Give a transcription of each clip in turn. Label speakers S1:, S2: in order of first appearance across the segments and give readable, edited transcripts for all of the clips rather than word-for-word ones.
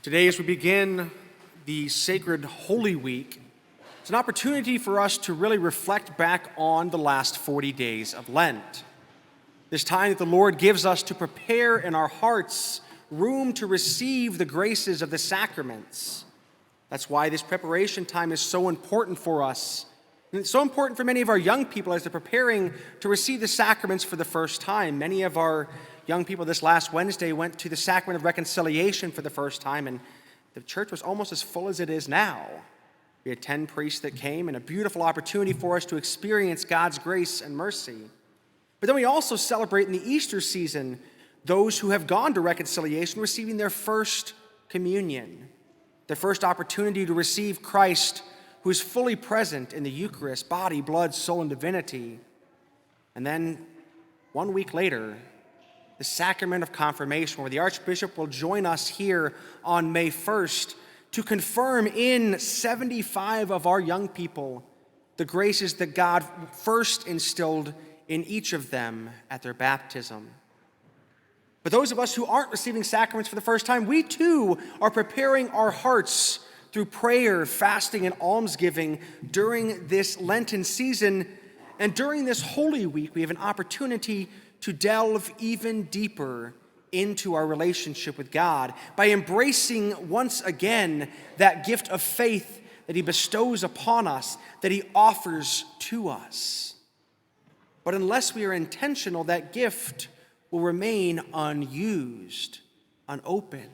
S1: Today, as we begin the sacred Holy Week, it's an opportunity for us to really reflect back on the last 40 days of Lent. This time that the Lord gives us to prepare in our hearts room to receive the graces of the sacraments. That's why this preparation time is so important for us. And it's so important for many of our young people as they're preparing to receive the sacraments for the first time. Many of our young people this last Wednesday went to the sacrament of reconciliation for the first time, and the church was almost as full as it is now. We had 10 priests that came, and a beautiful opportunity for us to experience God's grace and mercy. But then we also celebrate in the Easter season those who have gone to reconciliation receiving their first communion, their first opportunity to receive Christ, who is fully present in the Eucharist, body, blood, soul, and divinity. And then 1 week later, the sacrament of confirmation, where the Archbishop will join us here on May 1st to confirm in 75 of our young people the graces that God first instilled in each of them at their baptism. But those of us who aren't receiving sacraments for the first time, we too are preparing our hearts through prayer, fasting, and almsgiving during this Lenten season. And during this Holy Week, we have an opportunity to delve even deeper into our relationship with God by embracing once again that gift of faith that He bestows upon us, that He offers to us. But unless we are intentional, that gift will remain unused, unopened.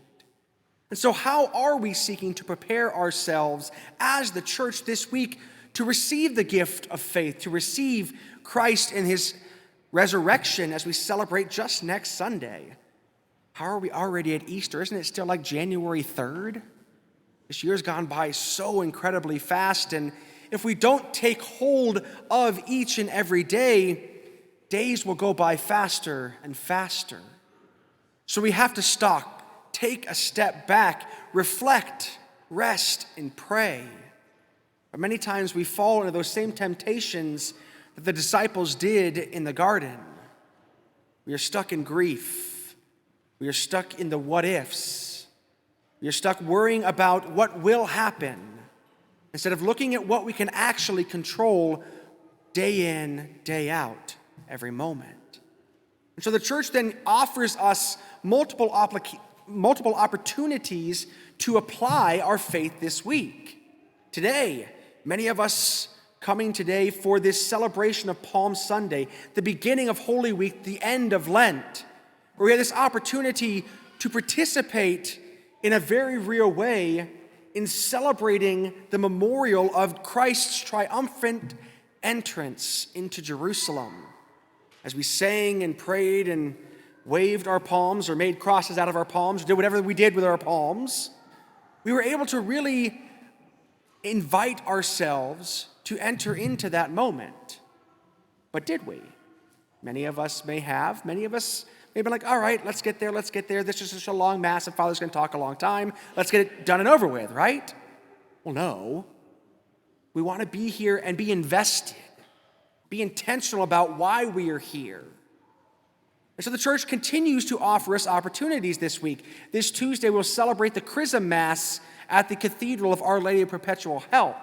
S1: And so how are we seeking to prepare ourselves as the church this week to receive the gift of faith, to receive Christ in His resurrection as we celebrate just next Sunday? How are we already at Easter? Isn't it still like January 3rd? This year's gone by so incredibly fast, and if we don't take hold of each and every day, days will go by faster and faster. So we have to stop, take a step back, reflect, rest, and pray. But many times we fall into those same temptations that the disciples did in the garden. We are stuck in grief. We are stuck in the what ifs. We are stuck worrying about what will happen instead of looking at what we can actually control day in, day out, every moment. And so the church then offers us multiple opportunities to apply our faith this week. Today, many of us coming today for this celebration of Palm Sunday, the beginning of Holy Week, the end of Lent, where we have this opportunity to participate in a very real way in celebrating the memorial of Christ's triumphant entrance into Jerusalem. As we sang and prayed and waved our palms or made crosses out of our palms, or did whatever we did with our palms, we were able to really invite ourselves to enter into that moment. But did we? Many of us may have. Many of us may have been like, all right, let's get there. This is such a long mass, and Father's going to talk a long time. Let's get it done and over with, right? Well, no. We want to be here and be invested. Be intentional about why we are here. And so the church continues to offer us opportunities this week. This Tuesday, we'll celebrate the Chrism Mass at the Cathedral of Our Lady of Perpetual Help,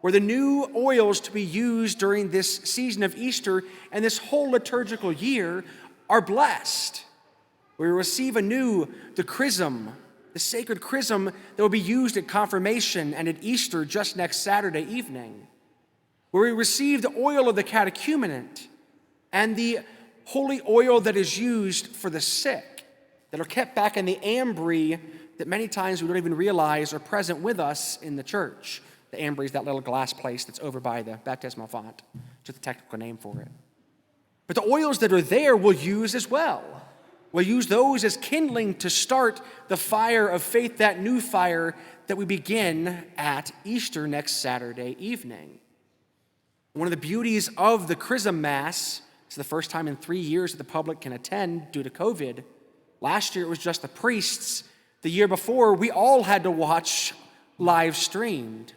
S1: where the new oils to be used during this season of Easter and this whole liturgical year are blessed. We receive anew the chrism, the sacred chrism that will be used at confirmation and at Easter just next Saturday evening, where we receive the oil of the catechumenate and the holy oil that is used for the sick, that are kept back in the ambry that many times we don't even realize are present with us in the church. The ambry is that little glass place that's over by the baptismal font, just the technical name for it. But the oils that are there we'll use as well. We'll use those as kindling to start the fire of faith, that new fire that we begin at Easter next Saturday evening. One of the beauties of the Chrism Mass, it's the first time in 3 years that the public can attend due to COVID. Last year it was just the priests. The year before, we all had to watch live streamed.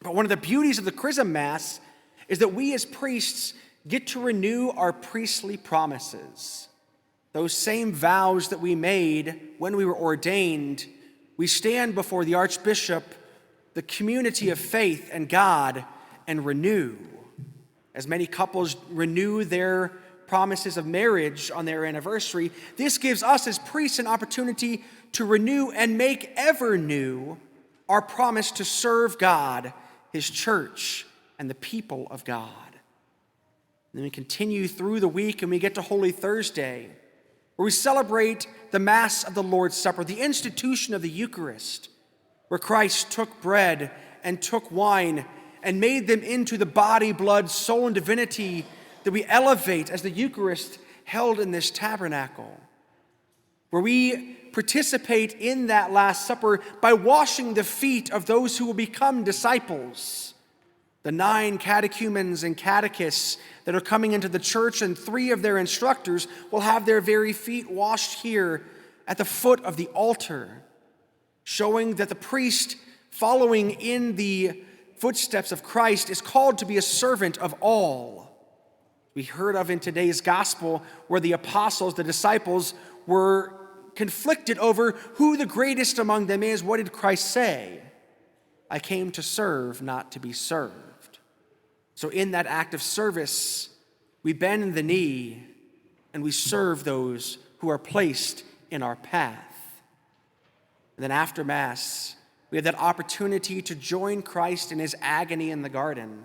S1: But one of the beauties of the Chrism Mass is that we as priests get to renew our priestly promises. Those same vows that we made when we were ordained, we stand before the Archbishop, the community of faith and God, and renew. As many couples renew their promises of marriage on their anniversary, this gives us as priests an opportunity to renew and make ever new our promise to serve God, His church, and the people of God. And then we continue through the week and we get to Holy Thursday, where we celebrate the Mass of the Lord's Supper, the institution of the Eucharist, where Christ took bread and took wine and made them into the body, blood, soul, and divinity that we elevate as the Eucharist held in this tabernacle, where we participate in that Last Supper by washing the feet of those who will become disciples. The 9 catechumens and catechists that are coming into the church, and 3 of their instructors will have their very feet washed here at the foot of the altar, showing that the priest following in the footsteps of Christ is called to be a servant of all. We heard of in today's gospel where the apostles, the disciples, were conflicted over who the greatest among them is. What did Christ say? I came to serve, not to be served. So in that act of service, we bend the knee and we serve those who are placed in our path. And then after Mass, we have that opportunity to join Christ in his agony in the garden,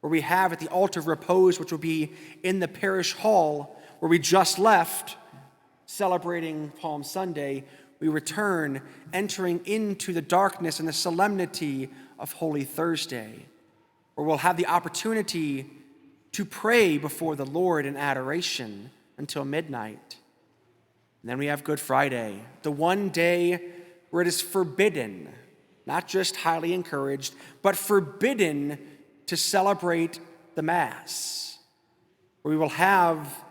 S1: where we have at the altar of repose, which will be in the parish hall where we just left, celebrating Palm Sunday, we return, entering into the darkness and the solemnity of Holy Thursday, where we'll have the opportunity to pray before the Lord in adoration until midnight. And then we have Good Friday, the one day where it is forbidden, not just highly encouraged, but forbidden to celebrate the Mass, where we will have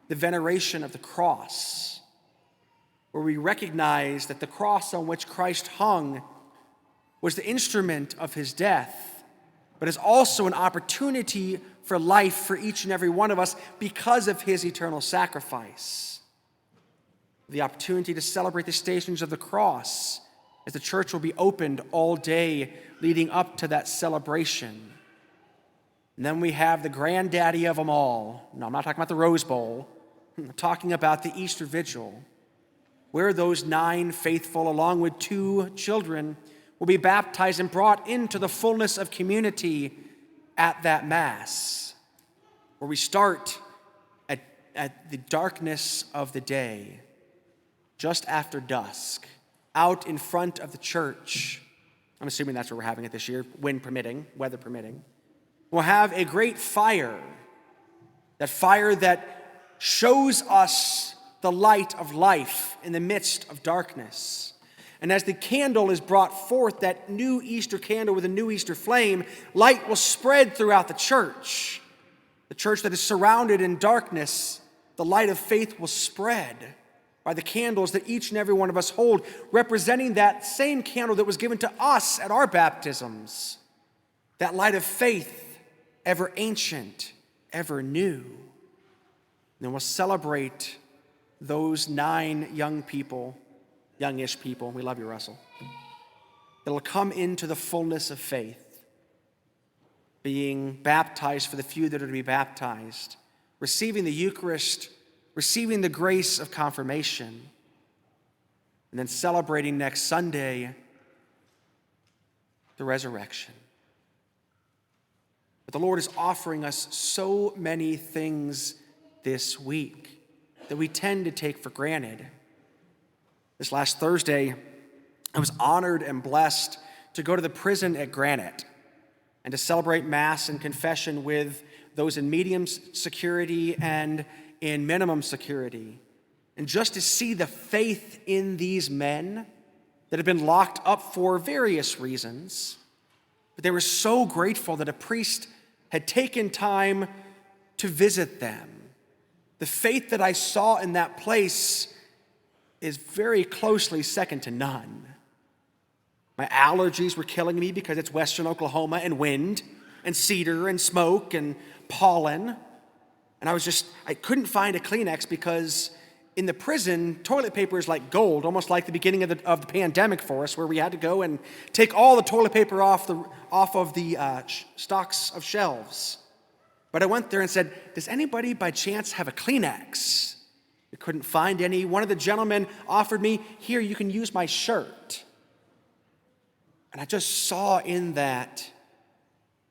S1: the veneration of the cross, where we recognize that the cross on which Christ hung was the instrument of his death, but is also an opportunity for life for each and every one of us because of his eternal sacrifice. The opportunity to celebrate the Stations of the Cross, as the church will be opened all day leading up to that celebration. And then we have the granddaddy of them all. No, I'm not talking about the Rose Bowl. I'm talking about the Easter Vigil, where those 9 faithful, along with 2 children, will be baptized and brought into the fullness of community at that Mass, where we start at the darkness of the day, just after dusk, out in front of the church. I'm assuming that's where we're having it this year, wind permitting, weather permitting. We'll have a great fire that shows us the light of life in the midst of darkness. And as the candle is brought forth, that new Easter candle with a new Easter flame, light will spread throughout the church. The church that is surrounded in darkness, the light of faith will spread by the candles that each and every one of us hold, representing that same candle that was given to us at our baptisms. That light of faith, ever ancient, ever new. And then we'll celebrate those 9 young people, youngish people, we love you, Russell, that will come into the fullness of faith, being baptized for the few that are to be baptized, receiving the Eucharist, receiving the grace of confirmation, and then celebrating next Sunday the resurrection. But the Lord is offering us so many things this week that we tend to take for granted. This last Thursday, I was honored and blessed to go to the prison at Granite and to celebrate Mass and confession with those in medium security and in minimum security. And just to see the faith in these men that have been locked up for various reasons, but they were so grateful that a priest had taken time to visit them. The faith that I saw in that place is very closely second to none. My allergies were killing me because it's western Oklahoma and wind and cedar and smoke and pollen. And I couldn't find a Kleenex because in the prison, toilet paper is like gold, almost like the beginning of the pandemic for us, where we had to go and take all the toilet paper off of the stocks of shelves. But I went there and said, does anybody by chance have a Kleenex? I couldn't find any. One of the gentlemen offered me, here, you can use my shirt. And I just saw in that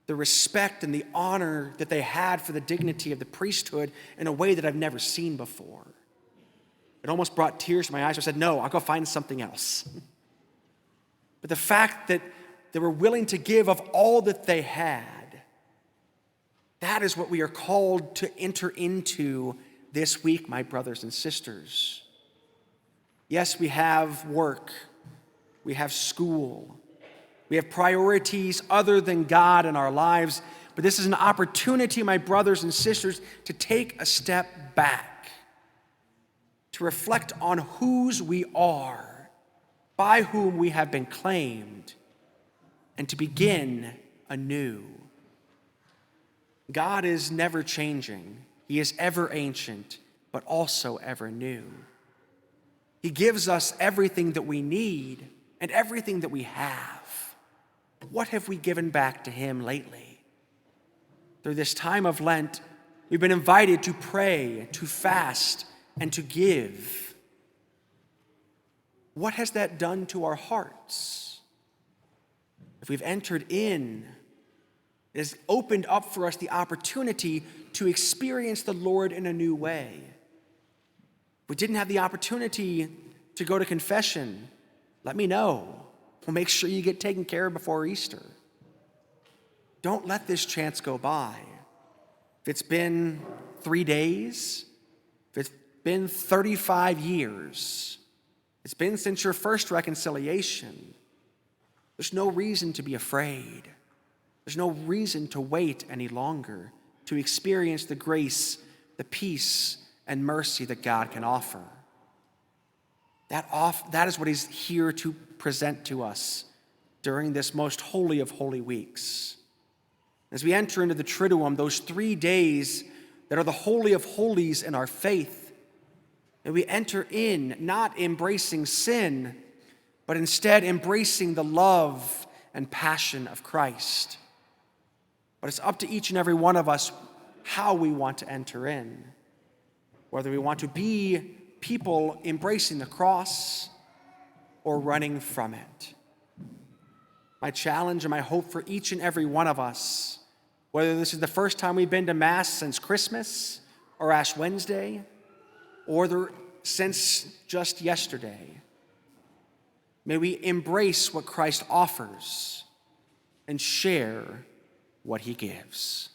S1: the respect and the honor that they had for the dignity of the priesthood in a way that I've never seen before. It almost brought tears to my eyes. I said, no, I'll go find something else. But the fact that they were willing to give of all that they had, that is what we are called to enter into this week, my brothers and sisters. Yes, we have work, we have school, we have priorities other than God in our lives, but this is an opportunity, my brothers and sisters, to take a step back, to reflect on whose we are, by whom we have been claimed, and to begin anew. God is never changing. He is ever ancient, but also ever new. He gives us everything that we need and everything that we have. What have we given back to him lately? Through this time of Lent, we've been invited to pray, to fast, and to give. What has that done to our hearts? If we've entered in, it has opened up for us the opportunity to experience the Lord in a new way. If we didn't have the opportunity to go to confession, let me know. We'll make sure you get taken care of before Easter. Don't let this chance go by. If it's been 3 days, if it's been 35 years, it's been since your first reconciliation, there's no reason to be afraid. There's no reason to wait any longer to experience the grace, the peace, and mercy that God can offer. That is what he's here to present to us during this most holy of holy weeks. As we enter into the Triduum, those 3 days that are the holy of holies in our faith, and we enter in not embracing sin, but instead embracing the love and passion of Christ. But it's up to each and every one of us how we want to enter in. Whether we want to be people embracing the cross or running from it. My challenge and my hope for each and every one of us, whether this is the first time we've been to Mass since Christmas or Ash Wednesday, or since just yesterday, may we embrace what Christ offers and share what he gives.